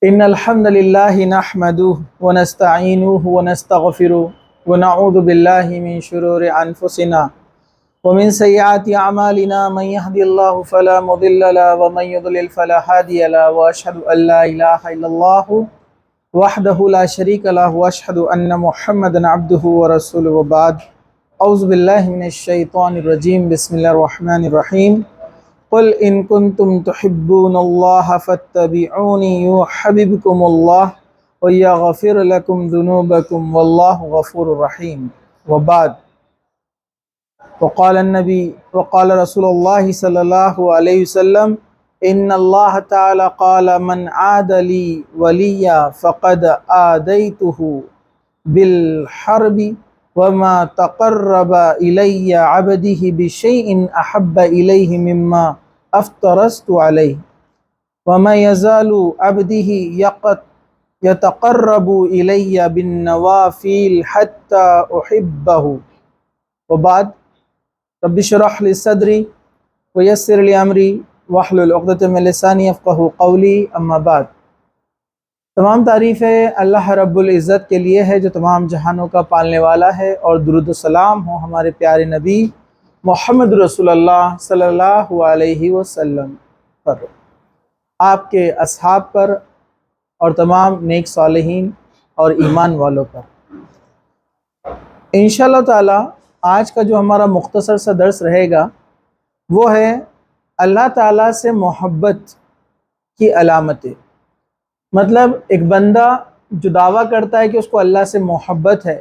إن الحمد لله نحمده ونستعينه ونستغفره ونعوذ بالله من شرور أنفسنا ومن سيئات أعمالنا من يهدي الله فلا مضل له ومن يضلل فلا هادي له وأشهد أن لا إله إلا الله وحده لا شريك له وأشهد أن محمدا عبده ورسوله وبعد أعوذ بالله من الشيطان الرجيم بسم الله الرحمن الرحيم قل إن كنتم تحبون الله فاتبعوني يحببكم الله ويغفر لكم ذنوبكم والله غفور رحيم وبعد وقال رسول الله صلى الله عليه وسلم إن الله تعالى قال من عاد لي وليا فقد آذيته بالحرب وما تقرب إلي عبده بشيء أحب إليه مما افترضت عليه وما يزال عبده يتقرب إلي بالنوافل حتى أحبه وبعد رب اشرح لي صدري ويسر لي أمري واحلل عقدة من لساني يفقهوا قولي اما بعد۔ تمام تعریفیں اللہ رب العزت کے لیے ہے جو تمام جہانوں کا پالنے والا ہے، اور درود و سلام ہو ہمارے پیارے نبی محمد رسول اللہ صلی اللہ علیہ وسلم پر، آپ کے اصحاب پر اور تمام نیک صالحین اور ایمان والوں پر۔ انشاءاللہ تعالی آج کا جو ہمارا مختصر سا درس رہے گا وہ ہے اللہ تعالیٰ سے محبت کی علامتیں۔ مطلب ایک بندہ جو دعویٰ کرتا ہے کہ اس کو اللہ سے محبت ہے،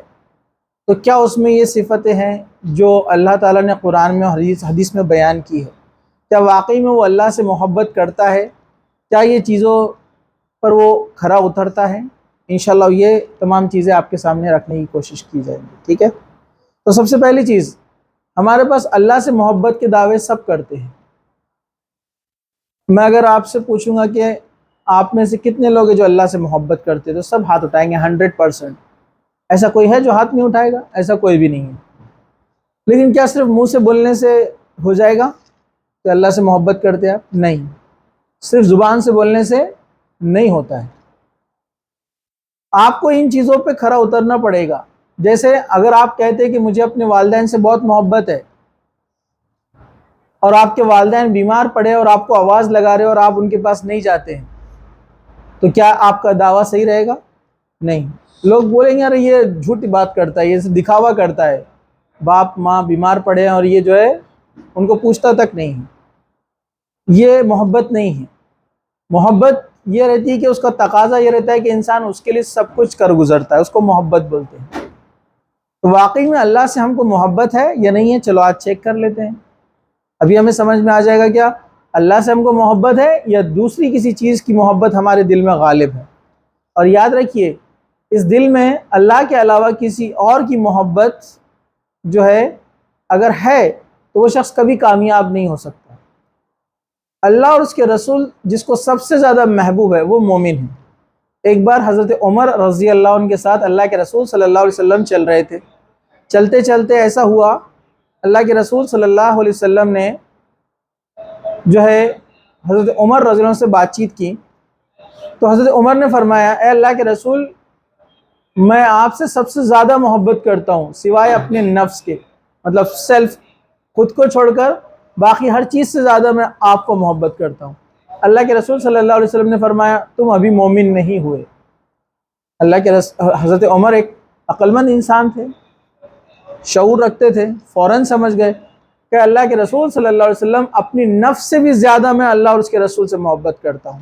تو کیا اس میں یہ صفتیں ہیں جو اللہ تعالیٰ نے قرآن میں اور حدیث میں بیان کی ہے؟ کیا واقعی میں وہ اللہ سے محبت کرتا ہے؟ کیا یہ چیزوں پر وہ کھرا اترتا ہے؟ انشاءاللہ یہ تمام چیزیں آپ کے سامنے رکھنے کی کوشش کی جائیں گی، ٹھیک ہے؟ تو سب سے پہلی چیز، ہمارے پاس اللہ سے محبت کے دعوے سب کرتے ہیں۔ میں اگر آپ سے پوچھوں گا کہ آپ میں سے کتنے لوگ ہیں جو اللہ سے محبت کرتے ہیں، تو سب ہاتھ اٹھائیں گے 100%۔ ایسا کوئی ہے جو ہاتھ نہیں اٹھائے گا؟ ایسا کوئی بھی نہیں ہے۔ لیکن کیا صرف منہ سے بولنے سے ہو جائے گا کہ اللہ سے محبت کرتے ہیں آپ؟ نہیں، صرف زبان سے بولنے سے نہیں ہوتا ہے۔ آپ کو ان چیزوں پہ کھرا اترنا پڑے گا۔ جیسے اگر آپ کہتے ہیں کہ مجھے اپنے والدین سے بہت محبت ہے، اور آپ کے والدین بیمار پڑے اور آپ کو آواز لگا رہے اور آپ ان کے پاس نہیں جاتے ہیں، تو کیا آپ کا دعویٰ صحیح رہے گا؟ نہیں۔ لوگ بولیں گے ارے یہ جھوٹی بات کرتا ہے، یہ دکھاوا کرتا ہے، باپ ماں بیمار پڑے ہیں اور یہ جو ہے ان کو پوچھتا تک نہیں ہے۔ یہ محبت نہیں ہے۔ محبت یہ رہتی ہے کہ اس کا تقاضا یہ رہتا ہے کہ انسان اس کے لیے سب کچھ کر گزرتا ہے، اس کو محبت بولتے ہیں۔ تو واقعی میں اللہ سے ہم کو محبت ہے یا نہیں ہے؟ چلو آج چیک کر لیتے ہیں۔ ابھی ہمیں سمجھ میں آ جائے گا کیا اللہ سے ہم کو محبت ہے یا دوسری کسی چیز کی محبت ہمارے دل میں غالب ہے۔ اور یاد رکھیے، اس دل میں اللہ کے علاوہ کسی اور کی محبت جو ہے اگر ہے تو وہ شخص کبھی کامیاب نہیں ہو سکتا۔ اللہ اور اس کے رسول جس کو سب سے زیادہ محبوب ہے وہ مومن ہے۔ ایک بار حضرت عمر رضی اللہ عنہ کے ساتھ اللہ کے رسول صلی اللہ علیہ وسلم چل رہے تھے۔ چلتے چلتے ایسا ہوا، اللہ کے رسول صلی اللہ علیہ وسلم نے جو ہے حضرت عمر رضی اللہ عنہ سے بات چیت کی، تو حضرت عمر نے فرمایا اے اللہ کے رسول، میں آپ سے سب سے زیادہ محبت کرتا ہوں سوائے اپنے نفس کے، مطلب سیلف، خود کو چھوڑ کر باقی ہر چیز سے زیادہ میں آپ کو محبت کرتا ہوں۔ اللہ کے رسول صلی اللہ علیہ وسلم نے فرمایا تم ابھی مومن نہیں ہوئے۔ حضرت عمر ایک عقل مند انسان تھے، شعور رکھتے تھے، فوراً سمجھ گئے کہ اللہ کے رسول صلی اللہ علیہ وسلم اپنی نفس سے بھی زیادہ میں اللہ اور اس کے رسول سے محبت کرتا ہوں۔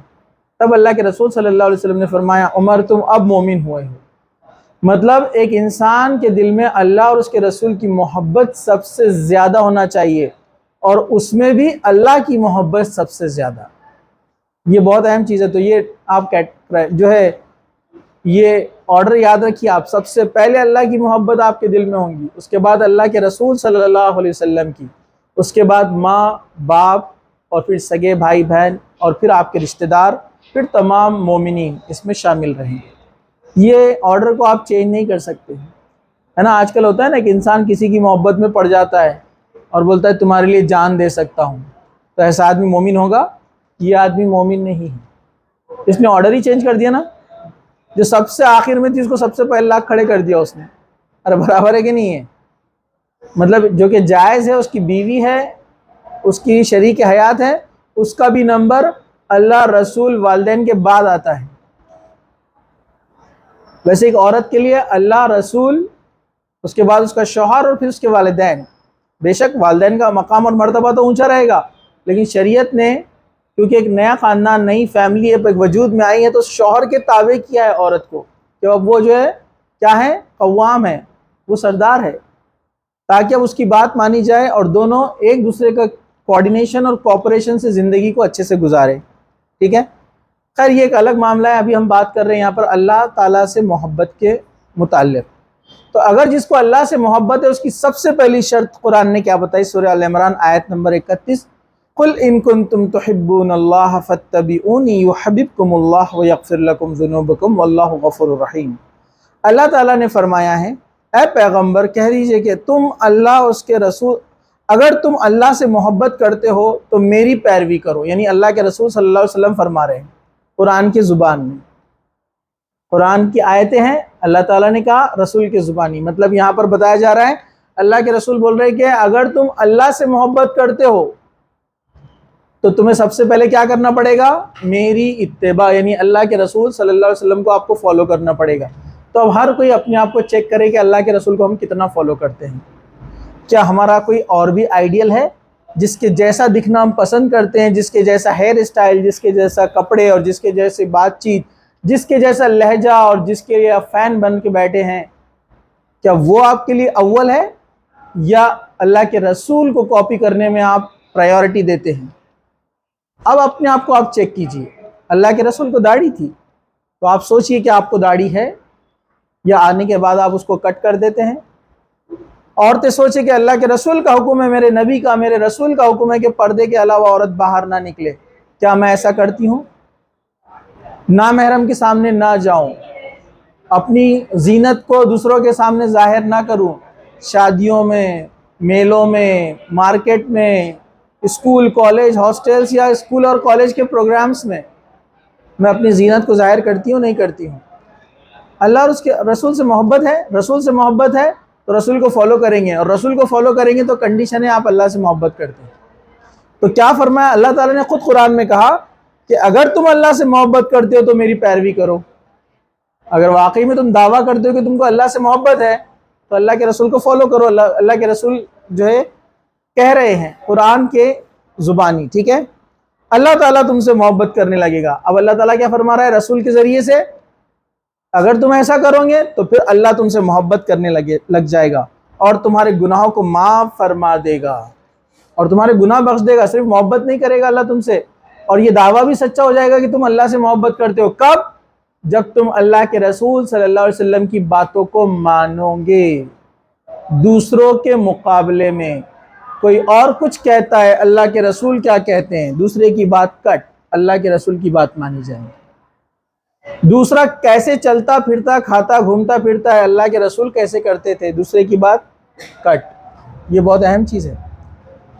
تب اللہ کے رسول صلی اللہ علیہ وسلم نے فرمایا عمر تم اب مومن ہوئے ہو۔ مطلب ایک انسان کے دل میں اللہ اور اس کے رسول کی محبت سب سے زیادہ ہونا چاہیے، اور اس میں بھی اللہ کی محبت سب سے زیادہ۔ یہ بہت اہم چیز ہے۔ تو یہ آپ جو ہے یہ آرڈر یاد رکھیے، آپ سب سے پہلے اللہ کی محبت آپ کے دل میں ہوں گی، اس کے بعد اللہ کے رسول صلی اللہ علیہ وسلم کی، اس کے بعد ماں باپ، اور پھر سگے بھائی بہن، اور پھر آپ کے رشتہ دار، پھر تمام مومنین اس میں شامل رہیں گے۔ یہ آرڈر کو آپ چینج نہیں کر سکتے، ہے نا؟ آج کل ہوتا ہے نا کہ انسان کسی کی محبت میں پڑ جاتا ہے اور بولتا ہے تمہارے لیے جان دے سکتا ہوں، تو ایسا آدمی مومن ہوگا؟ یہ آدمی مومن نہیں ہے۔ اس نے آرڈر ہی چینج کر دیا نا، جو سب سے آخر میں تھی اس کو سب سے پہلے لاکھ کھڑے کر دیا اس نے. ارے برابر ہے کہ نہیں ہے؟ مطلب جو کہ جائز ہے، اس کی بیوی ہے، اس کی شریک حیات ہے، اس کا بھی نمبر اللہ، رسول، والدین کے بعد آتا ہے. ویسے ایک عورت کے لیے اللہ، رسول، اس کے بعد اس کا شوہر اور پھر اس کے والدین. بے شک والدین کا مقام اور مرتبہ تو اونچا رہے گا، لیکن شریعت نے کیونکہ ایک نیا خاندان، نئی فیملی ایک وجود میں آئی ہے، تو شوہر کے تابع کیا ہے عورت کو کہ اب وہ جو ہے کیا ہے، قوام ہے، وہ سردار ہے، تاکہ اب اس کی بات مانی جائے اور دونوں ایک دوسرے کا کوآرڈینیشن اور کوآپریشن سے زندگی کو اچھے سے گزارے. ٹھیک ہے، خیر یہ ایک الگ معاملہ ہے. ابھی ہم بات کر رہے ہیں یہاں پر اللہ تعالیٰ سے محبت کے متعلق. تو اگر جس کو اللہ سے محبت ہے، اس کی سب سے پہلی شرط قرآن نے کیا بتائی؟ سورہ ال عمران آیت نمبر 31، قل ان کنتم تحبون اللہ فاتبعونی یحببکم اللہ ویغفر لکم ذنوبکم واللہ غفور رحیم. اللہ تعالیٰ نے فرمایا ہے اے پیغمبر کہہ دیجئے کہ تم اللہ، اس کے رسول، اگر تم اللہ سے محبت کرتے ہو تو میری پیروی کرو. یعنی اللہ کے رسول صلی اللہ علیہ وسلم فرما رہے ہیں قرآن کی زبان میں. قرآن کی آیتیں ہیں، اللہ تعالیٰ نے کہا رسول کی زبانی. مطلب یہاں پر بتایا جا رہا ہے، اللہ کے رسول بول رہے ہیں کہ اگر تم اللہ سے محبت کرتے ہو تو تمہیں سب سے پہلے کیا کرنا پڑے گا؟ میری اتباع، یعنی اللہ کے رسول صلی اللہ علیہ وسلم کو آپ کو فالو کرنا پڑے گا. تو اب ہر کوئی اپنے آپ کو چیک کرے کہ اللہ کے رسول کو ہم کتنا فالو کرتے ہیں. کیا ہمارا کوئی اور بھی آئیڈیل ہے جس کے جیسا دکھنا ہم پسند کرتے ہیں، جس کے جیسا ہیئر اسٹائل، جس کے جیسا کپڑے اور جس کے جیسے بات چیت، جس کے جیسا لہجہ اور جس کے لیے آپ فین بن کے بیٹھے ہیں، کیا وہ آپ کے لیے اول ہے یا اللہ کے رسول کو کاپی کرنے میں آپ پرائیورٹی دیتے ہیں؟ اب اپنے آپ کو آپ چیک کیجئے. اللہ کے رسول کو داڑھی تھی تو آپ سوچئے کہ آپ کو داڑھی ہے یا آنے کے بعد آپ اس کو کٹ کر دیتے ہیں. عورتیں سوچیں کہ اللہ کے رسول کا حکم ہے، میرے نبی کا، میرے رسول کا حکم ہے کہ پردے کے علاوہ عورت باہر نہ نکلے. کیا میں ایسا کرتی ہوں؟ نامحرم کے سامنے نہ جاؤں، اپنی زینت کو دوسروں کے سامنے ظاہر نہ کروں، شادیوں میں، میلوں میں، مارکیٹ میں، اسکول، کالج، ہاسٹلز یا اسکول اور کالج کے پروگرامز میں اپنی زینت کو ظاہر کرتی ہوں نہیں کرتی ہوں؟ اللہ اور اس کے رسول سے محبت ہے، رسول سے محبت ہے تو رسول کو فالو کریں گے، اور رسول کو فالو کریں گے تو کنڈیشن ہے آپ اللہ سے محبت کرتے ہیں. تو کیا فرمایا اللہ تعالیٰ نے؟ خود قرآن میں کہا کہ اگر تم اللہ سے محبت کرتے ہو تو میری پیروی کرو. اگر واقعی میں تم دعویٰ کرتے ہو کہ تم کو اللہ سے محبت ہے تو اللہ کے رسول کو فالو کرو. اللہ کے رسول جو ہے کہہ رہے ہیں قرآن کے زبانی. ٹھیک ہے، اللہ تعالیٰ تم سے محبت کرنے لگے گا. اب اللہ تعالیٰ کیا فرما رہا ہے رسول کے ذریعے سے؟ اگر تم ایسا کرو گے تو پھر اللہ تم سے محبت کرنے لگ جائے گا اور تمہارے گناہوں کو معاف فرما دے گا اور تمہارے گناہ بخش دے گا. صرف محبت نہیں کرے گا اللہ تم سے، اور یہ دعویٰ بھی سچا ہو جائے گا کہ تم اللہ سے محبت کرتے ہو. کب؟ جب تم اللہ کے رسول صلی اللہ علیہ وسلم کی باتوں کو مانو گے. دوسروں کے مقابلے میں کوئی اور کچھ کہتا ہے، اللہ کے رسول کیا کہتے ہیں، دوسرے کی بات کٹ، اللہ کے رسول کی بات مانی جائے. دوسرا کیسے چلتا پھرتا کھاتا گھومتا پھرتا ہے، اللہ کے رسول کیسے کرتے تھے، دوسرے کی بات کٹ. یہ بہت اہم چیز ہے.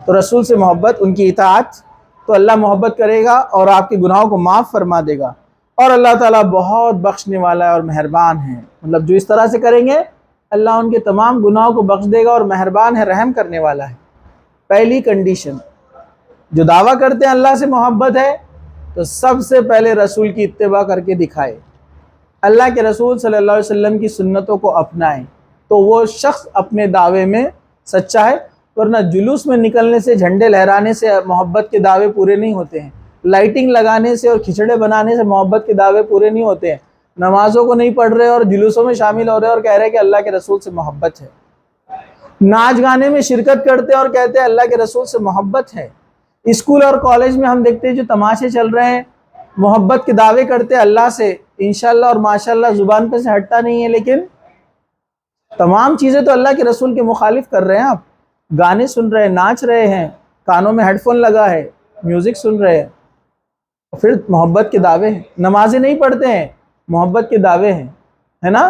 تو رسول سے محبت، ان کی اطاعت، تو اللہ محبت کرے گا اور آپ کے گناہوں کو معاف فرما دے گا. اور اللہ تعالیٰ بہت بخشنے والا ہے اور مہربان ہے. مطلب جو اس طرح سے کریں گے اللہ ان کے تمام گناہوں کو بخش دے گا اور مہربان ہے، رحم کرنے والا ہے. پہلی کنڈیشن، جو دعویٰ کرتے ہیں اللہ سے محبت ہے تو سب سے پہلے رسول کی اتباع کر کے دکھائے، اللہ کے رسول صلی اللہ علیہ وسلم کی سنتوں کو اپنائیں، تو وہ شخص اپنے دعوے میں سچا ہے. ورنہ جلوس میں نکلنے سے، جھنڈے لہرانے سے محبت کے دعوے پورے نہیں ہوتے ہیں. لائٹنگ لگانے سے اور کھچڑے بنانے سے محبت کے دعوے پورے نہیں ہوتے ہیں. نمازوں کو نہیں پڑھ رہے اور جلوسوں میں شامل ہو رہے اور کہہ رہے کہ اللہ کے رسول سے محبت ہے. ناچ گانے میں شرکت کرتے اور کہتے ہیں اللہ کے رسول سے محبت ہے. اسکول اور کالج میں ہم دیکھتے ہیں جو تماشے چل رہے ہیں، محبت کے دعوے کرتے اللہ سے، انشاءاللہ اور ماشاءاللہ زبان پہ سے ہٹتا نہیں ہے، لیکن تمام چیزیں تو اللہ کے رسول کے مخالف کر رہے ہیں. آپ گانے سن رہے ہیں، ناچ رہے ہیں، کانوں میں ہیڈ فون لگا ہے، میوزک سن رہے ہیں، پھر محبت کے دعوے ہیں. نمازیں نہیں پڑھتے ہیں، محبت کے دعوے ہیں، ہے نا؟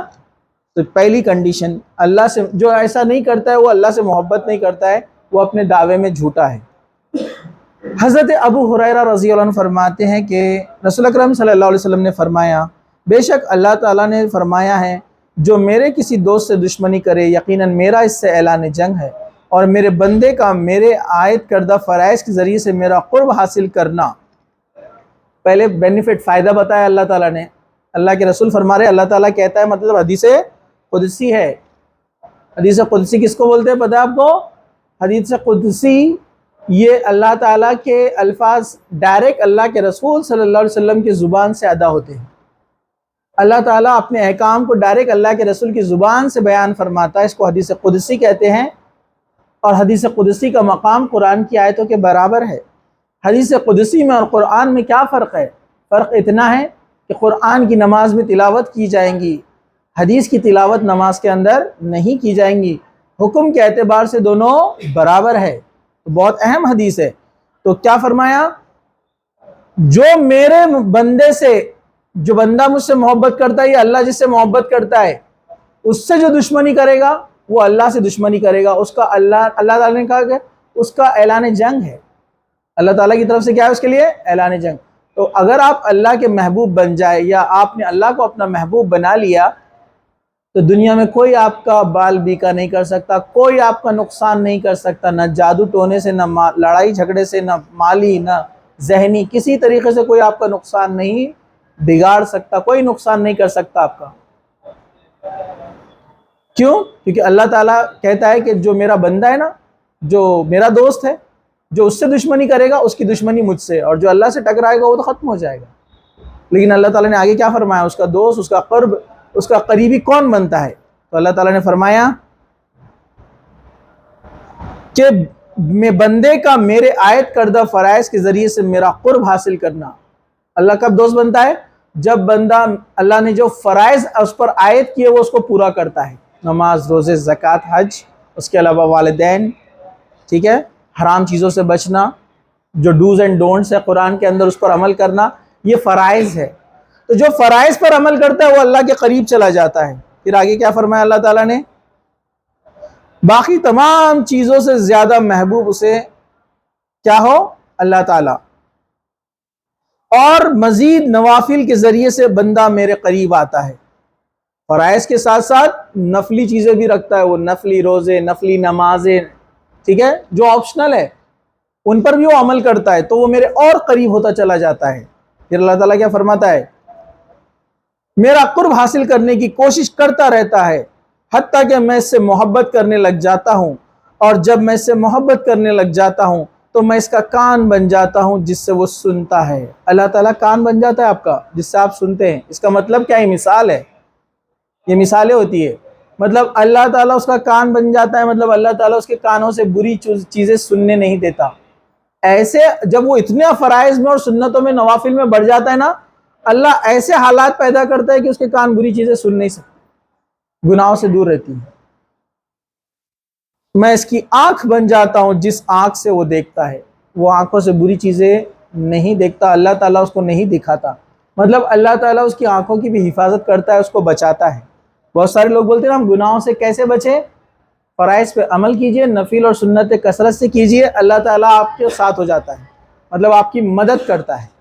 تو پہلی کنڈیشن، اللہ سے جو ایسا نہیں کرتا ہے وہ اللہ سے محبت نہیں کرتا ہے، وہ اپنے دعوے میں جھوٹا ہے. حضرت ابو ہریرہ رضی اللہ عنہ فرماتے ہیں کہ رسول اکرم صلی اللہ علیہ وسلم نے فرمایا، بے شک اللہ تعالیٰ نے فرمایا ہے جو میرے کسی دوست سے دشمنی کرے یقیناً میرا اس سے اعلان جنگ ہے، اور میرے بندے کا میرے عائد کردہ فرائض کے ذریعے سے میرا قرب حاصل کرنا۔ پہلے بینیفٹ فائدہ بتایا اللہ تعالیٰ نے، اللہ کے رسول فرما رہے اللہ تعالیٰ کہتا ہے، مطلب حدیث قدسی ہے۔ حدیث قدسی کس کو بولتے ہیں پتہ ہے آپ کو؟ حدیث قدسی یہ اللہ تعالیٰ کے الفاظ ڈائریکٹ اللہ کے رسول صلی اللہ علیہ وسلم کی زبان سے ادا ہوتے ہیں۔ اللہ تعالیٰ اپنے احکام کو ڈائریکٹ اللہ کے رسول کی زبان سے بیان فرماتا ہے، اس کو حدیث قدسی کہتے ہیں۔ اور حدیث قدسی کا مقام قرآن کی آیتوں کے برابر ہے۔ حدیث قدسی میں اور قرآن میں کیا فرق ہے؟ فرق اتنا ہے کہ قرآن کی نماز میں تلاوت کی جائیں گی، حدیث کی تلاوت نماز کے اندر نہیں کی جائیں گی، حکم کے اعتبار سے دونوں برابر ہے، بہت اہم حدیث ہے۔ تو کیا فرمایا؟ جو میرے بندے سے، جو بندہ مجھ سے محبت کرتا ہے یا اللہ جس سے محبت کرتا ہے، اس سے جو دشمنی کرے گا وہ اللہ سے دشمنی کرے گا، اس کا اللہ تعالیٰ نے کہا کہ اس کا اعلان جنگ ہے۔ اللہ تعالیٰ کی طرف سے کیا ہے اس کے لیے؟ اعلان جنگ۔ تو اگر آپ اللہ کے محبوب بن جائے یا آپ نے اللہ کو اپنا محبوب بنا لیا تو دنیا میں کوئی آپ کا بال بیکا نہیں کر سکتا، کوئی آپ کا نقصان نہیں کر سکتا، نہ جادو ٹونے سے، نہ لڑائی جھگڑے سے، نہ مالی، نہ ذہنی، کسی طریقے سے کوئی آپ کا نقصان نہیں بگاڑ سکتا، کوئی نقصان نہیں کر سکتا آپ کا۔ کیوں؟ کیونکہ اللہ تعالیٰ کہتا ہے کہ جو میرا بندہ ہے نا، جو میرا دوست ہے، جو اس سے دشمنی کرے گا اس کی دشمنی مجھ سے، اور جو اللہ سے ٹکرائے گا وہ تو ختم ہو جائے گا۔ لیکن اللہ تعالیٰ نے آگے کیا فرمایا؟ اس کا دوست، اس کا قرب، اس کا قریبی کون بنتا ہے؟ تو اللہ تعالیٰ نے فرمایا کہ میں بندے کا میرے عائد کردہ فرائض کے ذریعے سے میرا قرب حاصل کرنا۔ اللہ کب دوست بنتا ہے؟ جب بندہ اللہ نے جو فرائض اس پر عائد کیے وہ اس کو پورا کرتا ہے، نماز، روزے، زکوٰۃ، حج، اس کے علاوہ والدین، ٹھیک ہے، حرام چیزوں سے بچنا، جو ڈوز اینڈ ڈونٹس ہے قرآن کے اندر اس پر عمل کرنا، یہ فرائض ہے۔ تو جو فرائض پر عمل کرتا ہے وہ اللہ کے قریب چلا جاتا ہے۔ پھر آگے کیا فرمایا اللہ تعالیٰ نے؟ باقی تمام چیزوں سے زیادہ محبوب اسے کیا ہو؟ اللہ تعالیٰ۔ اور مزید نوافل کے ذریعے سے بندہ میرے قریب آتا ہے، فرائض کے ساتھ ساتھ نفلی چیزیں بھی رکھتا ہے، وہ نفلی روزے، نفلی نمازیں، ٹھیک ہے، جو آپشنل ہے ان پر بھی وہ عمل کرتا ہے، تو وہ میرے اور قریب ہوتا چلا جاتا ہے۔ پھر اللہ تعالیٰ کیا فرماتا ہے؟ میرا قرب حاصل کرنے کی کوشش کرتا رہتا ہے حتیٰ کہ میں اس سے محبت کرنے لگ جاتا ہوں، اور جب میں اس سے محبت کرنے لگ جاتا ہوں تو میں اس کا کان بن جاتا ہوں جس سے وہ سنتا ہے۔ اللہ تعالیٰ کان بن جاتا ہے آپ کا جس سے آپ سنتے ہیں۔ اس کا مطلب کیا ہے؟ مثال ہے، یہ مثالیں ہوتی ہے۔ مطلب اللہ تعالیٰ اس کا کان بن جاتا ہے، مطلب اللہ تعالیٰ اس کے کانوں سے بری چیزیں سننے نہیں دیتا۔ ایسے جب وہ اتنے فرائض میں اور سنتوں میں، نوافل میں بڑھ جاتا ہے نا، اللہ ایسے حالات پیدا کرتا ہے کہ اس کے کان بری چیزیں سن نہیں سکتے، گناہوں سے دور رہتی ہیں۔ میں اس کی آنکھ بن جاتا ہوں جس آنکھ سے وہ دیکھتا ہے، وہ آنکھوں سے بری چیزیں نہیں دیکھتا، اللہ تعالیٰ اس کو نہیں دکھاتا۔ مطلب اللہ تعالیٰ اس کی آنکھوں کی بھی حفاظت کرتا ہے، اس کو بچاتا ہے۔ بہت سارے لوگ بولتے ہیں نا ہم گناہوں سے کیسے بچیں؟ فرائض پہ عمل کیجئے، نفل اور سنت کثرت سے کیجئے، اللہ تعالیٰ آپ کے ساتھ ہو جاتا ہے، مطلب آپ کی مدد کرتا ہے۔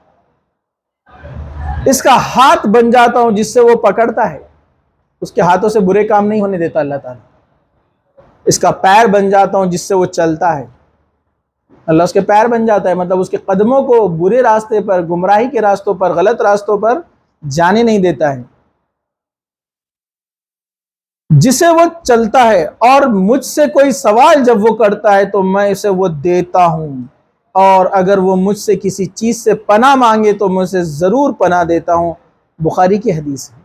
اس کا ہاتھ بن جاتا ہوں جس سے وہ پکڑتا ہے، اس کے ہاتھوں سے برے کام نہیں ہونے دیتا اللہ تعالیٰ۔ اس کا پیر بن جاتا ہوں جس سے وہ چلتا ہے، اللہ اس کے پیر بن جاتا ہے، مطلب اس کے قدموں کو برے راستے پر، گمراہی کے راستوں پر، غلط راستوں پر جانے نہیں دیتا ہے، جسے وہ چلتا ہے۔ اور مجھ سے کوئی سوال جب وہ کرتا ہے تو میں اسے وہ دیتا ہوں، اور اگر وہ مجھ سے کسی چیز سے پناہ مانگے تو میں اسے ضرور پناہ دیتا ہوں۔ بخاری کی حدیث ہے۔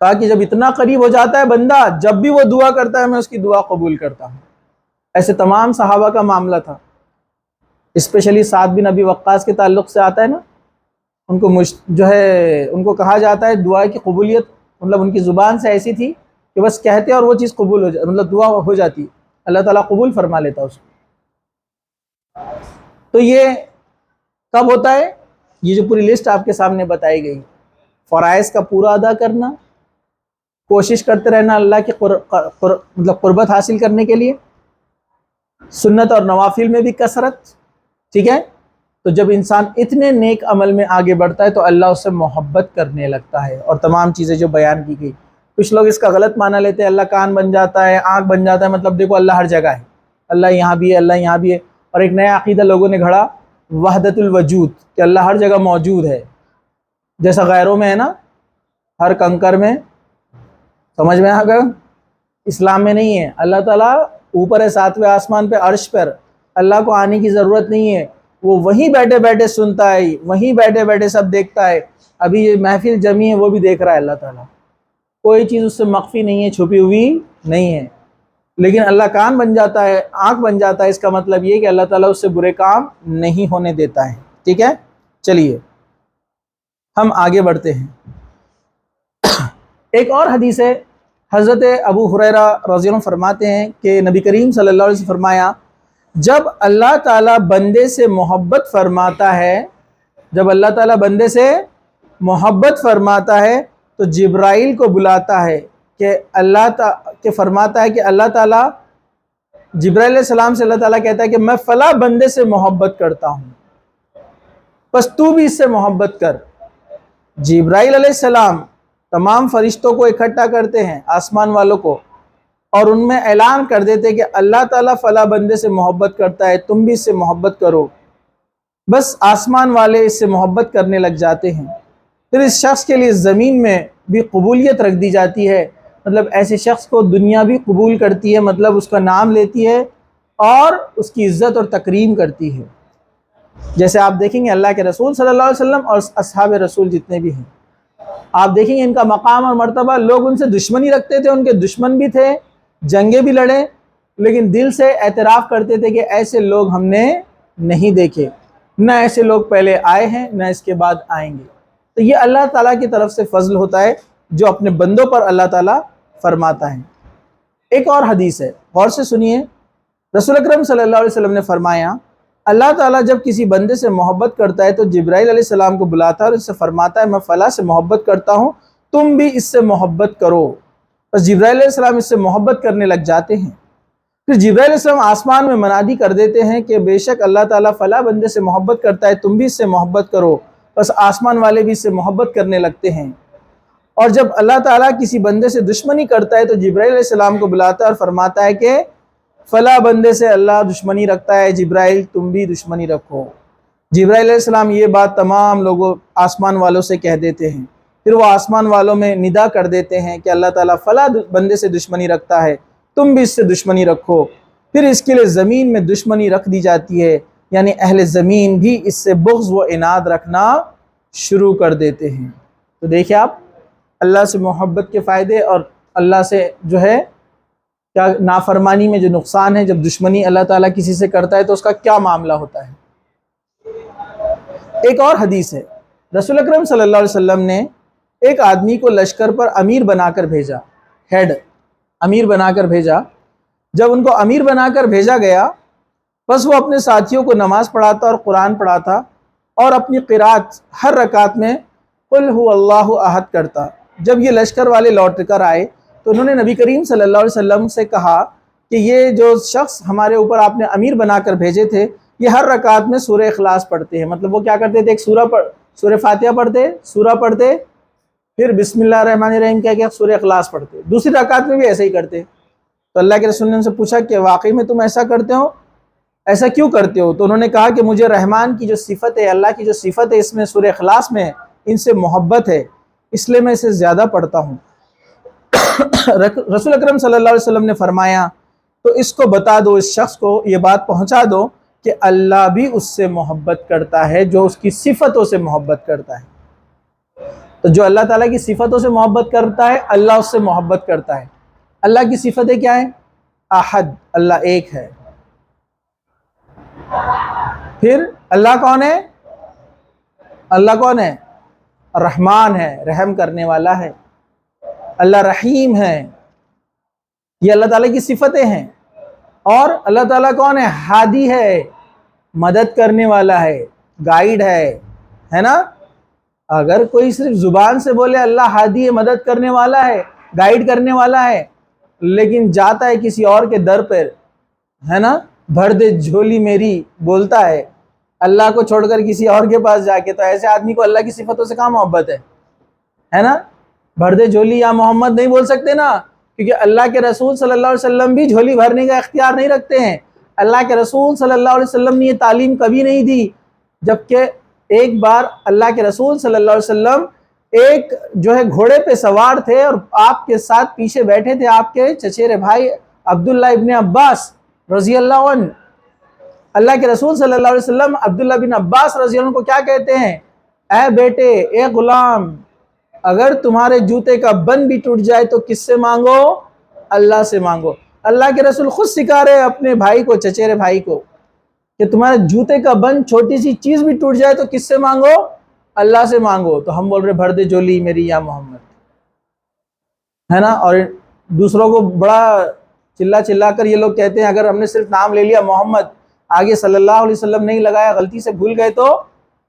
کہا کہ جب اتنا قریب ہو جاتا ہے بندہ، جب بھی وہ دعا کرتا ہے میں اس کی دعا قبول کرتا ہوں۔ ایسے تمام صحابہ کا معاملہ تھا، اسپیشلی سعد بن ابی وقاص کے تعلق سے آتا ہے نا، ان کو ان کو کہا جاتا ہے دعا کی قبولیت، مطلب ان کی زبان سے ایسی تھی کہ بس کہتے اور وہ چیز قبول ہو جاتی، مطلب دعا ہو جاتی، اللہ تعالیٰ قبول فرما لیتا اس کو۔ تو یہ کب ہوتا ہے؟ یہ جو پوری لسٹ آپ کے سامنے بتائی گئی، فرائض کا پورا ادا کرنا، کوشش کرتے رہنا اللہ کی مطلب قربت حاصل کرنے کے لیے، سنت اور نوافل میں بھی کثرت، ٹھیک ہے؟ تو جب انسان اتنے نیک عمل میں آگے بڑھتا ہے تو اللہ اس سے محبت کرنے لگتا ہے، اور تمام چیزیں جو بیان کی گئی۔ کچھ لوگ اس کا غلط معنی لیتے ہیں، اللہ کان بن جاتا ہے، آنکھ بن جاتا ہے، مطلب دیکھو اللہ ہر جگہ ہے، اللہ یہاں بھی ہے، اللہ یہاں بھی ہے۔ اور ایک نیا عقیدہ لوگوں نے گھڑا، وحدت الوجود، کہ اللہ ہر جگہ موجود ہے، جیسا غیروں میں ہے نا، ہر کنکر میں، سمجھ میں آ گیا؟ اسلام میں نہیں ہے۔ اللہ تعالیٰ اوپر ہے، ساتویں آسمان پہ، عرش پر، اللہ کو آنے کی ضرورت نہیں ہے، وہ وہیں بیٹھے بیٹھے سنتا ہے، وہیں بیٹھے بیٹھے سب دیکھتا ہے۔ ابھی یہ محفل جمی ہے وہ بھی دیکھ رہا ہے اللہ تعالیٰ، کوئی چیز اس سے مخفی نہیں ہے، چھپی ہوئی نہیں ہے۔ لیکن اللہ کان بن جاتا ہے، آنکھ بن جاتا ہے، اس کا مطلب یہ کہ اللہ تعالیٰ اس سے برے کام نہیں ہونے دیتا ہے۔ ٹھیک ہے، چلیے ہم آگے بڑھتے ہیں۔ ایک اور حدیث ہے، حضرت ابو ہریرہ رضی اللہ عنہ فرماتے ہیں کہ نبی کریم صلی اللہ علیہ وسلم فرمایا، جب اللہ تعالیٰ بندے سے محبت فرماتا ہے، جب اللہ تعالیٰ بندے سے محبت فرماتا ہے تو جبرائیل کو بلاتا ہے کہ فرماتا ہے کہ اللہ تعالیٰ، جبرائیل علیہ السلام سے اللہ تعالیٰ کہتا ہے کہ میں فلاں بندے سے محبت کرتا ہوں، بس تو بھی اس سے محبت کر۔ جبرائیل علیہ السلام تمام فرشتوں کو اکٹھا کرتے ہیں، آسمان والوں کو، اور ان میں اعلان کر دیتے کہ اللہ تعالیٰ فلاں بندے سے محبت کرتا ہے، تم بھی اس سے محبت کرو۔ بس آسمان والے اس سے محبت کرنے لگ جاتے ہیں، پھر اس شخص کے لیے زمین میں بھی قبولیت رکھ دی جاتی ہے، مطلب ایسے شخص کو دنیا بھی قبول کرتی ہے، مطلب اس کا نام لیتی ہے اور اس کی عزت اور تکریم کرتی ہے۔ جیسے آپ دیکھیں گے اللہ کے رسول صلی اللہ علیہ وسلم اور اصحاب رسول جتنے بھی ہیں، آپ دیکھیں گے ان کا مقام اور مرتبہ، لوگ ان سے دشمنی رکھتے تھے، ان کے دشمن بھی تھے، جنگیں بھی لڑے، لیکن دل سے اعتراف کرتے تھے کہ ایسے لوگ ہم نے نہیں دیکھے، نہ ایسے لوگ پہلے آئے ہیں نہ اس کے بعد آئیں گے۔ تو یہ اللہ تعالیٰ کی طرف سے فضل ہوتا ہے جو اپنے بندوں پر اللہ تعالیٰ فرماتا ہے۔ ایک اور حدیث ہے، غور سے سنیے، رسول اکرم صلی اللہ علیہ وسلم نے فرمایا، اللہ تعالیٰ جب کسی بندے سے محبت کرتا ہے تو جبرائیل علیہ السلام کو بلاتا ہے اور اس سے فرماتا ہے میں فلاں سے محبت کرتا ہوں، تم بھی اس سے محبت کرو۔ بس جبرائیل علیہ السلام اس سے محبت کرنے لگ جاتے ہیں، پھر جبرائیل علیہ السلام آسمان میں منادی کر دیتے ہیں کہ بے شک اللہ تعالیٰ فلاں بندے سے محبت کرتا ہے، تم بھی اس سے محبت کرو۔ بس آسمان والے بھی اس سے محبت کرنے لگتے ہیں۔ اور جب اللہ تعالیٰ کسی بندے سے دشمنی کرتا ہے تو جبرائیل علیہ السلام کو بلاتا ہے اور فرماتا ہے کہ فلاں بندے سے اللہ دشمنی رکھتا ہے، جبرائیل تم بھی دشمنی رکھو۔ جبرائیل علیہ السلام یہ بات تمام لوگوں آسمان والوں سے کہہ دیتے ہیں، پھر وہ آسمان والوں میں ندا کر دیتے ہیں کہ اللہ تعالیٰ فلاں بندے سے دشمنی رکھتا ہے، تم بھی اس سے دشمنی رکھو۔ پھر اس کے لیے زمین میں دشمنی رکھ دی جاتی ہے، یعنی اہل زمین بھی اس سے بغض و عناد رکھنا شروع کر دیتے ہیں۔ تو دیکھیں آپ اللہ سے محبت کے فائدے اور اللہ سے جو ہے کیا نافرمانی میں جو نقصان ہے، جب دشمنی اللہ تعالیٰ کسی سے کرتا ہے تو اس کا کیا معاملہ ہوتا ہے۔ ایک اور حدیث ہے، رسول اکرم صلی اللہ علیہ وسلم نے ایک آدمی کو لشکر پر امیر بنا کر بھیجا، ہیڈ امیر بنا کر بھیجا۔ جب ان کو امیر بنا کر بھیجا گیا، بس وہ اپنے ساتھیوں کو نماز پڑھاتا اور قرآن پڑھاتا اور اپنی قرات ہر رکعت میں قل هو اللہ احد کرتا۔ جب یہ لشکر والے لوٹ کر آئے تو انہوں نے نبی کریم صلی اللہ علیہ وسلم سے کہا کہ یہ جو شخص ہمارے اوپر آپ نے امیر بنا کر بھیجے تھے، یہ ہر رکعت میں سورہ اخلاص پڑھتے ہیں۔ مطلب وہ کیا کرتے تھے، ایک سورہ فاتحہ پڑھتے، سورہ پڑھتے، پھر بسم اللہ الرحمن الرحیم کیا سورہ اخلاص پڑھتے، دوسری رکعت میں بھی ایسے ہی کرتے۔ تو اللہ کے رسول نے ان سے پوچھا کہ واقعی میں تم ایسا کرتے ہو، ایسا کیوں کرتے ہو؟ تو انہوں نے کہا کہ مجھے رحمان کی جو صفت ہے، اللہ کی جو صفت ہے اس میں سورہ اخلاص میں ان سے محبت ہے، اس لیے میں اسے زیادہ پڑھتا ہوں۔ رسول اکرم صلی اللہ علیہ وسلم نے فرمایا تو اس کو بتا دو، اس شخص کو یہ بات پہنچا دو کہ اللہ بھی اس سے محبت کرتا ہے جو اس کی صفتوں سے محبت کرتا ہے۔ تو جو اللہ تعالیٰ کی صفتوں سے محبت کرتا ہے، اللہ اس سے محبت کرتا ہے۔ اللہ کی صفتیں کیا ہیں؟ احد، اللہ ایک ہے۔ پھر اللہ کون ہے؟ اللہ کون ہے؟ رحمان ہے، رحم کرنے والا ہے۔ اللہ رحیم ہے، یہ اللہ تعالیٰ کی صفتیں ہیں۔ اور اللہ تعالیٰ کون ہے؟ ہادی ہے، مدد کرنے والا ہے، گائیڈ ہے نا؟ اگر کوئی صرف زبان سے بولے اللہ ہادی ہے، مدد کرنے والا ہے، گائیڈ کرنے والا ہے، لیکن جاتا ہے کسی اور کے در پر، ہے نا، بھر دے جھولی میری بولتا ہے، اللہ کو چھوڑ کر کسی اور کے پاس جا کے، تو ایسے آدمی کو اللہ کی صفتوں سے کہاں محبت ہے نا؟ بھر دے جھولی یا محمد نہیں بول سکتے نا، کیونکہ اللہ کے رسول صلی اللہ علیہ وسلم بھی جھولی بھرنے کا اختیار نہیں رکھتے ہیں۔ اللہ کے رسول صلی اللہ علیہ وسلم نے یہ تعلیم کبھی نہیں دی، جبکہ ایک بار اللہ کے رسول صلی اللہ علیہ وسلم ایک جو ہے گھوڑے پہ سوار تھے، اور آپ کے ساتھ پیچھے بیٹھے تھے آپ کے چچیرے بھائی عبداللہ ابن عباس رضی اللہ عنہ۔ اللہ کے رسول صلی اللہ علیہ وسلم عبداللہ بن عباس رضی اللہ عنہ کو کیا کہتے ہیں؟ اے بیٹے، اے غلام، اگر تمہارے جوتے کا بند بھی ٹوٹ جائے تو کس سے مانگو؟ اللہ سے مانگو۔ اللہ کے رسول خود سکھا رہے اپنے بھائی کو، چچیرے بھائی کو، کہ تمہارے جوتے کا بند چھوٹی سی چیز بھی ٹوٹ جائے تو کس سے مانگو؟ اللہ سے مانگو۔ تو ہم بول رہے بھر دے جھولی میری یا محمد، ہے نا؟ اور دوسروں کو بڑا چلا کر یہ لوگ کہتے ہیں اگر ہم نے صرف نام لے لیا محمد، آگے صلی اللہ علیہ وسلم نہیں لگایا، غلطی سے بھول گئے تو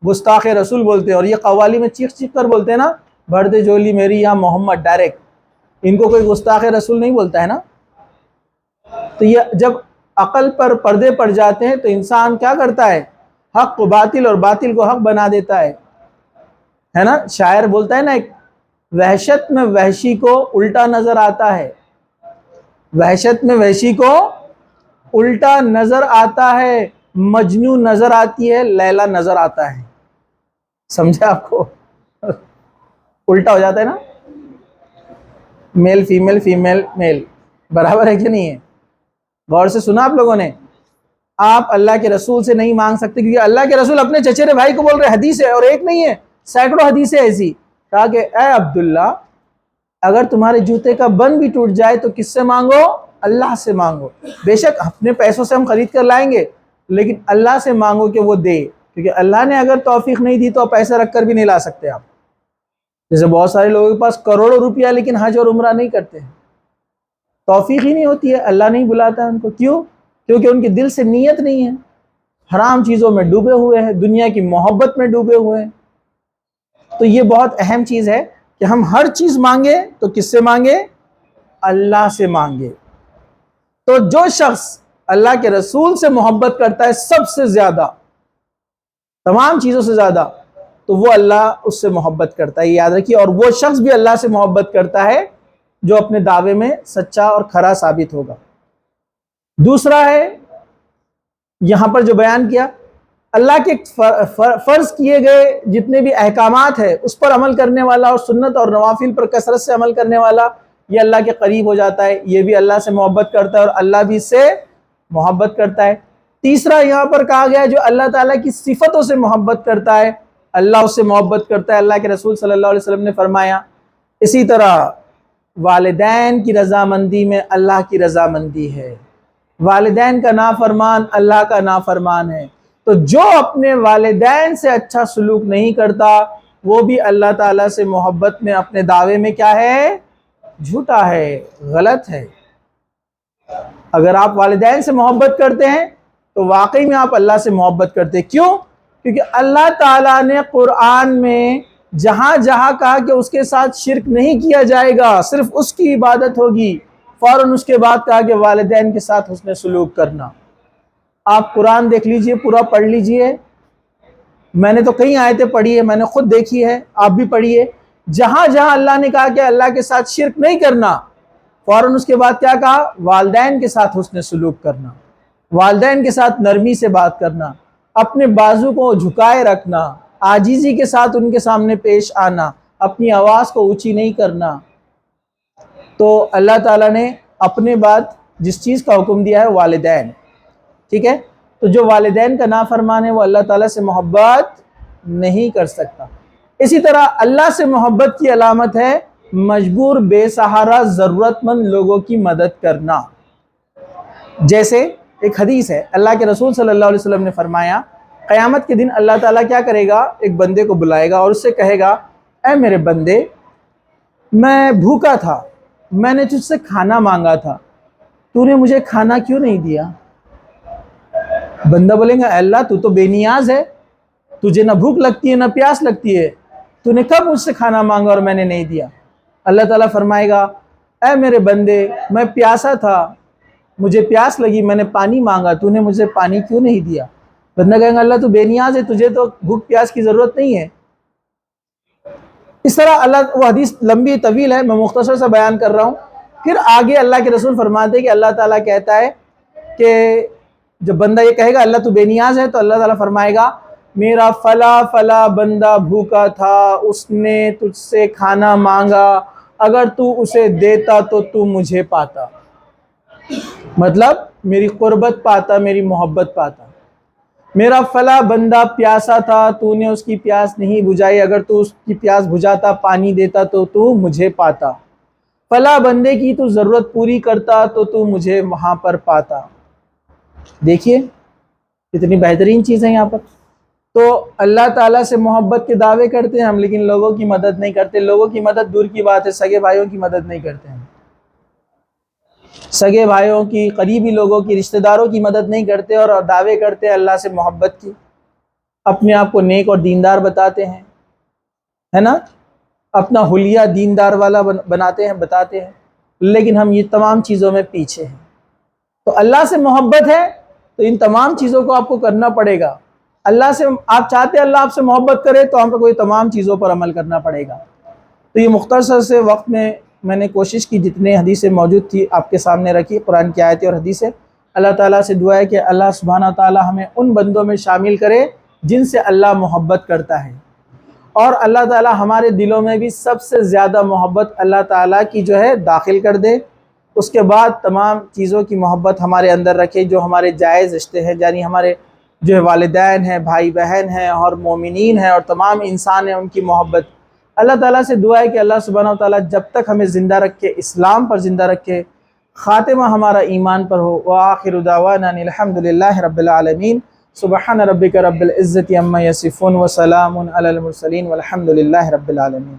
گستاخ رسول بولتے ہیں، اور یہ قوالی میں چیخ کر بولتے ہیں نا، بھر دے جھولی میری یا محمد، ڈائریکٹ۔ ان کو کوئی گستاخ رسول نہیں بولتا ہے نا۔ تو یہ جب عقل پر پردے پڑ جاتے ہیں تو انسان کیا کرتا ہے؟ حق کو باطل اور باطل کو حق بنا دیتا ہے نا؟ شاعر بولتا ہے نا، ایک وحشت میں وحشی کو الٹا نظر آتا ہے، وحشت میں وحشی کو الٹا نظر آتا ہے، مجنوں نظر آتی ہے، لیلا نظر آتا ہے۔ سمجھا آپ کو؟ الٹا ہو جاتا ہے نا، میل فیمیل، فیمیل میل، برابر ہے کہ نہیں ہے؟ غور سے سنا آپ لوگوں نے؟ آپ اللہ کے رسول سے نہیں مانگ سکتے، کیونکہ اللہ کے رسول اپنے چچیرے بھائی کو بول رہے، حدیث ہے، اور ایک نہیں ہے، سینکڑوں حدیثیں ایسی، کہا کہ اے عبداللہ، اگر تمہارے جوتے کا بند بھی ٹوٹ جائے تو کس سے مانگو؟ اللہ سے مانگو۔ بے شک اپنے پیسوں سے ہم خرید کر لائیں گے، لیکن اللہ سے مانگو کہ وہ دے، کیونکہ اللہ نے اگر توفیق نہیں دی تو پیسے رکھ کر بھی نہیں لا سکتے آپ۔ جیسے بہت سارے لوگوں کے پاس کروڑوں روپیہ لیکن حج اور عمرہ نہیں کرتے ہیں، توفیق ہی نہیں ہوتی ہے، اللہ نہیں بلاتا ان کو۔ کیوں؟ کیونکہ ان کے دل سے نیت نہیں ہے، حرام چیزوں میں ڈوبے ہوئے ہیں، دنیا کی محبت میں ڈوبے ہوئے ہیں۔ تو یہ بہت اہم چیز ہے کہ ہم ہر چیز مانگے تو کس سے مانگے؟ اللہ سے مانگے۔ تو جو شخص اللہ کے رسول سے محبت کرتا ہے سب سے زیادہ، تمام چیزوں سے زیادہ، تو وہ اللہ اس سے محبت کرتا ہے، یہ یاد رکھیے۔ اور وہ شخص بھی اللہ سے محبت کرتا ہے جو اپنے دعوے میں سچا اور کھرا ثابت ہوگا۔ دوسرا ہے یہاں پر جو بیان کیا، اللہ کے فرض کیے گئے جتنے بھی احکامات ہیں اس پر عمل کرنے والا، اور سنت اور نوافل پر کثرت سے عمل کرنے والا، یہ اللہ کے قریب ہو جاتا ہے، یہ بھی اللہ سے محبت کرتا ہے اور اللہ بھی اس سے محبت کرتا ہے۔ تیسرا یہاں پر کہا گیا جو اللہ تعالیٰ کی صفتوں سے محبت کرتا ہے، اللہ اس سے محبت کرتا ہے۔ اللہ کے رسول صلی اللہ علیہ وسلم نے فرمایا، اسی طرح والدین کی رضامندی میں اللہ کی رضامندی ہے، والدین کا نافرمان اللہ کا نافرمان ہے۔ تو جو اپنے والدین سے اچھا سلوک نہیں کرتا وہ بھی اللہ تعالیٰ سے محبت میں اپنے دعوے میں کیا ہے؟ جھوٹا ہے، غلط ہے۔ اگر آپ والدین سے محبت کرتے ہیں تو واقعی میں آپ اللہ سے محبت کرتے ہیں۔ کیوں؟ کیونکہ اللہ تعالیٰ نے قرآن میں جہاں جہاں کہا کہ اس کے ساتھ شرک نہیں کیا جائے گا، صرف اس کی عبادت ہوگی، فوراً اس کے بعد کہا کہ والدین کے ساتھ حسن سلوک کرنا۔ آپ قرآن دیکھ لیجئے، پورا پڑھ لیجئے، میں نے تو کئی آیتیں پڑھی ہے، میں نے خود دیکھی ہے، آپ بھی پڑھیے، جہاں جہاں اللہ نے کہا کہ اللہ کے ساتھ شرک نہیں کرنا، فوراً اس کے بعد کیا کہا؟ والدین کے ساتھ حسن سلوک کرنا، والدین کے ساتھ نرمی سے بات کرنا، اپنے بازو کو جھکائے رکھنا، عاجزی کے ساتھ ان کے سامنے پیش آنا، اپنی آواز کو اونچی نہیں کرنا۔ تو اللہ تعالیٰ نے اپنے بعد جس چیز کا حکم دیا ہے والدین، ٹھیک ہے؟ تو جو والدین کا نافرمان ہے وہ اللہ تعالیٰ سے محبت نہیں کر سکتا۔ اسی طرح اللہ سے محبت کی علامت ہے مجبور بے سہارا ضرورت مند لوگوں کی مدد کرنا۔ جیسے ایک حدیث ہے، اللہ کے رسول صلی اللہ علیہ وسلم نے فرمایا، قیامت کے دن اللہ تعالیٰ کیا کرے گا؟ ایک بندے کو بلائے گا اور اس سے کہے گا، اے میرے بندے، میں بھوکا تھا، میں نے تجھ سے کھانا مانگا تھا، تو نے مجھے کھانا کیوں نہیں دیا؟ بندہ بولے گا، اے اللہ تو تو بے نیاز ہے، تجھے نہ بھوک لگتی ہے نہ پیاس لگتی ہے، تو نے کب مجھ سے کھانا مانگا اور میں نے نہیں دیا؟ اللہ تعالیٰ فرمائے گا، اے میرے بندے، میں پیاسا تھا، مجھے پیاس لگی، میں نے پانی مانگا، تو نے مجھے پانی کیوں نہیں دیا؟ بندہ کہیں گا اللہ تو بے نیاز ہے، تجھے تو بھوک پیاس کی ضرورت نہیں ہے۔ اس طرح اللہ، وہ حدیث لمبی طویل ہے، میں مختصر سا بیان کر رہا ہوں۔ پھر آگے اللہ کے رسول فرماتے ہیں کہ اللہ تعالیٰ کہتا ہے کہ جب بندہ یہ کہے گا اللہ تو بے نیاز ہے، تو اللہ تعالیٰ فرمائے گا میرا فلا فلا بندہ بھوکا تھا، اس نے تجھ سے کھانا مانگا، اگر تو اسے دیتا تو تو مجھے پاتا، مطلب میری قربت پاتا، میری محبت پاتا۔ میرا فلا بندہ پیاسا تھا، تو نے اس کی پیاس نہیں بجھائی، اگر تو اس کی پیاس بجھاتا، پانی دیتا تو تو مجھے پاتا۔ فلا بندے کی تو ضرورت پوری کرتا تو تو مجھے وہاں پر پاتا۔ دیکھیے کتنی بہترین چیز ہے یہاں پر۔ تو اللہ تعالیٰ سے محبت کے دعوے کرتے ہیں ہم، لیکن لوگوں کی مدد نہیں کرتے۔ لوگوں کی مدد دور کی بات ہے، سگے بھائیوں کی مدد نہیں کرتے ہیں، سگے بھائیوں کی، قریبی لوگوں کی، رشتہ داروں کی مدد نہیں کرتے، اور دعوے کرتے ہیں اللہ سے محبت کی، اپنے آپ کو نیک اور دیندار بتاتے ہیں، ہے نا، اپنا حلیہ دیندار والا بناتے ہیں، بتاتے ہیں، لیکن ہم یہ تمام چیزوں میں پیچھے ہیں۔ تو اللہ سے محبت ہے تو ان تمام چیزوں کو آپ کو کرنا پڑے گا۔ اللہ سے آپ چاہتے ہیں اللہ آپ سے محبت کرے تو ہم کو کوئی تمام چیزوں پر عمل کرنا پڑے گا۔ تو یہ مختصر سے وقت میں نے کوشش کی جتنے حدیثیں موجود تھی آپ کے سامنے رکھی، قرآن کی آیتیں اور حدیثیں۔ اللہ تعالیٰ سے دعا ہے کہ اللہ سبحانہ تعالیٰ ہمیں ان بندوں میں شامل کرے جن سے اللہ محبت کرتا ہے، اور اللہ تعالیٰ ہمارے دلوں میں بھی سب سے زیادہ محبت اللہ تعالیٰ کی جو ہے داخل کر دے۔ اس کے بعد تمام چیزوں کی محبت ہمارے اندر رکھے جو ہمارے جائز رشتے ہیں، یعنی ہمارے جو ہے والدین ہیں، بھائی بہن ہیں، اور مومنین ہیں، اور تمام انسان ہیں، ان کی محبت۔ اللہ تعالیٰ سے دعا ہے کہ اللہ سبحانہ و تعالیٰ جب تک ہمیں زندہ رکھے، اسلام پر زندہ رکھے، خاتمہ ہمارا ایمان پر ہو۔ وآخر دعوانا الحمدللہ رب العالمین۔ سبحان ربک رب العزت عما یصفون وسلام علی المرسلین والحمدللہ رب العالمین۔